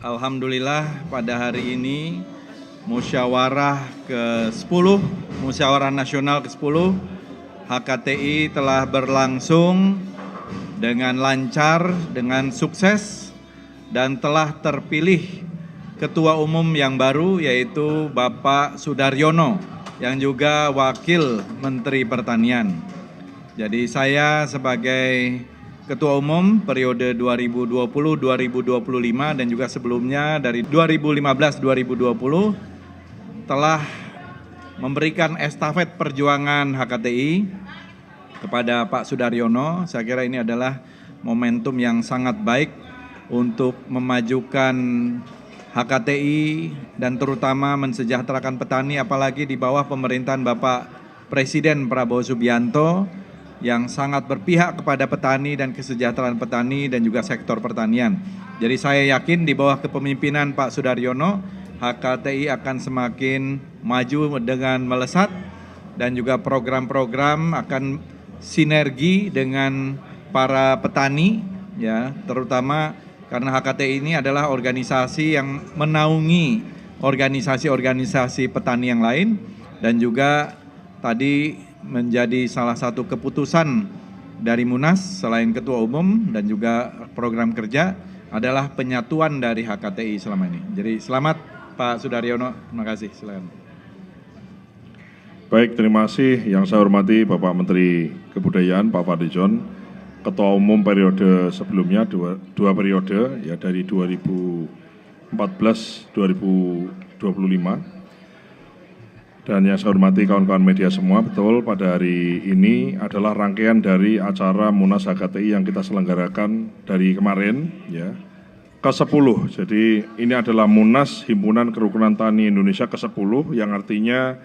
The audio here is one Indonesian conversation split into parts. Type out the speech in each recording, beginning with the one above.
Alhamdulillah pada hari ini musyawarah ke-10, musyawarah nasional ke-10 HKTI telah berlangsung dengan lancar, dengan sukses, dan telah terpilih Ketua Umum yang baru yaitu Bapak Sudaryono yang juga Wakil Menteri Pertanian. Jadi saya sebagai Ketua Umum periode 2020-2025 dan juga sebelumnya dari 2015-2020 telah memberikan estafet perjuangan HKTI kepada Pak Sudaryono. Saya kira ini adalah momentum yang sangat baik untuk memajukan HKTI dan terutama mensejahterakan petani, apalagi di bawah pemerintahan Bapak Presiden Prabowo Subianto yang sangat berpihak kepada petani dan kesejahteraan petani dan juga sektor pertanian. Jadi saya yakin di bawah kepemimpinan Pak Sudaryono, HKTI akan semakin maju dengan melesat dan juga program-program akan sinergi dengan para petani, ya, terutama karena HKTI ini adalah organisasi yang menaungi organisasi-organisasi petani yang lain dan juga tadi menjadi salah satu keputusan dari Munas selain Ketua Umum dan juga program kerja adalah penyatuan dari HKTI selama ini. Jadi selamat Pak Sudaryono, terima kasih. Silakan. Baik, terima kasih. Yang saya hormati Bapak Menteri Kebudayaan Pak Fadlizon, Ketua Umum periode sebelumnya dua periode ya dari 2014-2025. Dan yang saya hormati kawan-kawan media semua, betul pada hari ini adalah rangkaian dari acara Munas HKTI yang kita selenggarakan dari kemarin ya ke-10. Jadi ini adalah Munas Himpunan Kerukunan Tani Indonesia ke-10 yang artinya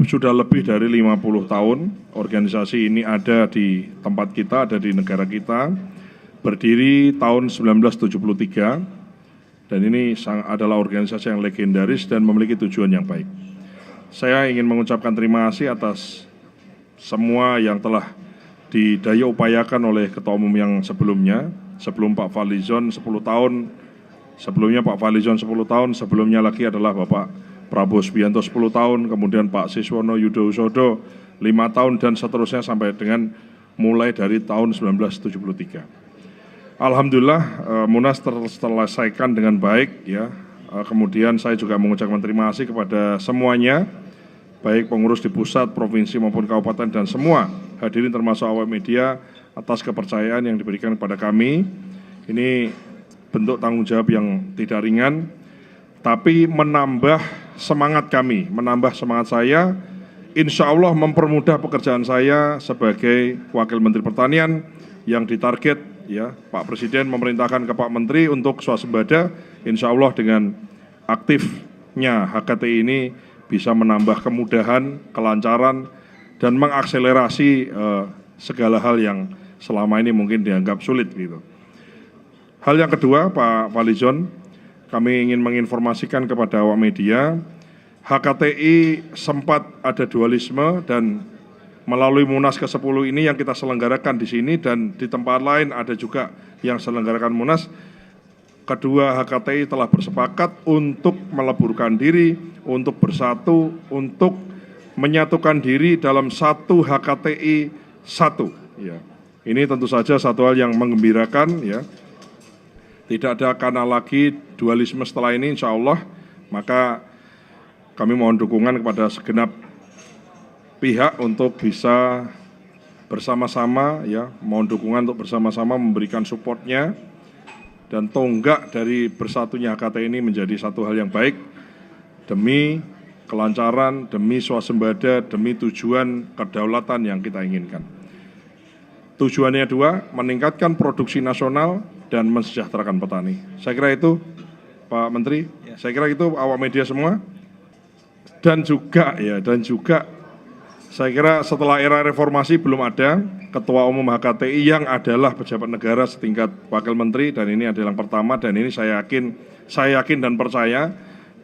sudah lebih dari 50 tahun organisasi ini ada di tempat kita, ada di negara kita, berdiri tahun 1973 dan ini adalah organisasi yang legendaris dan memiliki tujuan yang baik. Saya ingin mengucapkan terima kasih atas semua yang telah didaya upayakan oleh Ketua Umum yang sebelumnya, sebelum Pak Fadlizon 10 tahun, sebelumnya Pak Fadlizon 10 tahun, sebelumnya lagi adalah Bapak Prabowo Subianto 10 tahun, kemudian Pak Siswono Yudhoyono 5 tahun, dan seterusnya sampai dengan mulai dari tahun 1973. Alhamdulillah Munas terselesaikan dengan baik ya. Kemudian saya juga mengucapkan terima kasih kepada semuanya, baik pengurus di pusat, provinsi maupun kabupaten dan semua hadirin termasuk awak media atas kepercayaan yang diberikan kepada kami. Ini bentuk tanggung jawab yang tidak ringan, tapi menambah semangat kami, menambah semangat saya, insya Allah mempermudah pekerjaan saya sebagai Wakil Menteri Pertanian yang ditarget ya Pak Presiden memerintahkan ke Pak Menteri untuk swasembada, insya Allah dengan aktifnya HKTI ini bisa menambah kemudahan, kelancaran, dan mengakselerasi segala hal yang selama ini mungkin dianggap sulit gitu. Hal yang kedua, Pak Fadlizon, kami ingin menginformasikan kepada awak media, HKTI sempat ada dualisme dan melalui Munas ke-10 ini yang kita selenggarakan di sini dan di tempat lain ada juga yang selenggarakan Munas, kedua HKTI telah bersepakat untuk meleburkan diri, untuk bersatu, untuk menyatukan diri dalam satu HKTI satu. Ya. Ini tentu saja satu hal yang menggembirakan ya. Tidak ada kanal lagi dualisme setelah ini insya Allah, maka kami mohon dukungan kepada segenap pihak untuk bisa bersama-sama ya, mohon dukungan untuk bersama-sama memberikan supportnya dan tonggak dari bersatunya HKTI ini menjadi satu hal yang baik demi kelancaran, demi swasembada, demi tujuan kedaulatan yang kita inginkan. Tujuannya dua, meningkatkan produksi nasional dan mensejahterakan petani. Saya kira itu Pak Menteri, saya kira itu awak media semua, dan juga saya kira setelah era reformasi belum ada Ketua Umum HKTI yang adalah pejabat negara setingkat Wakil Menteri, dan ini adalah yang pertama, dan ini saya yakin dan percaya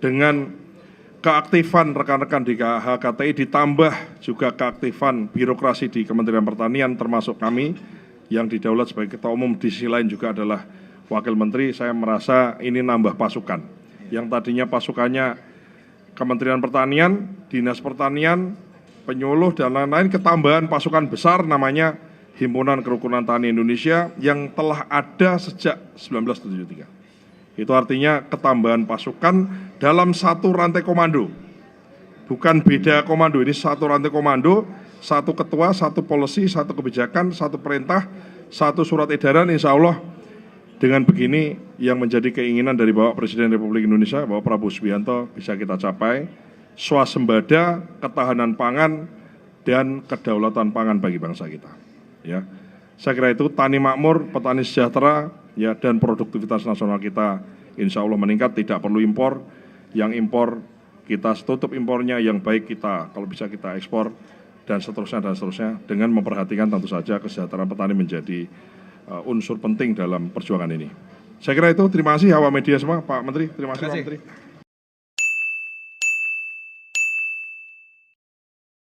dengan keaktifan rekan-rekan di HKTI ditambah juga keaktifan birokrasi di Kementerian Pertanian termasuk kami yang didaulat sebagai Ketua Umum, di sisi lain juga adalah Wakil Menteri, saya merasa ini nambah pasukan. Yang tadinya pasukannya Kementerian Pertanian, Dinas Pertanian, penyuluh dan lain-lain, ketambahan pasukan besar namanya Himpunan Kerukunan Tani Indonesia yang telah ada sejak 1973. Itu artinya ketambahan pasukan dalam satu rantai komando. Bukan beda komando, ini satu rantai komando, satu ketua, satu policy, satu kebijakan, satu perintah, satu surat edaran. Insya Allah dengan begini yang menjadi keinginan dari Bapak Presiden Republik Indonesia, Bapak Prabowo Subianto, bisa kita capai swasembada, ketahanan pangan, dan kedaulatan pangan bagi bangsa kita. Ya, saya kira itu tani makmur, petani sejahtera, ya, dan produktivitas nasional kita insya Allah meningkat, tidak perlu impor. Yang impor kita tutup impornya, yang baik kita kalau bisa kita ekspor, dan seterusnya dengan memperhatikan tentu saja kesejahteraan petani menjadi unsur penting dalam perjuangan ini. Saya kira itu. Terima kasih awak media semua, Pak Menteri. Terima kasih Pak Menteri.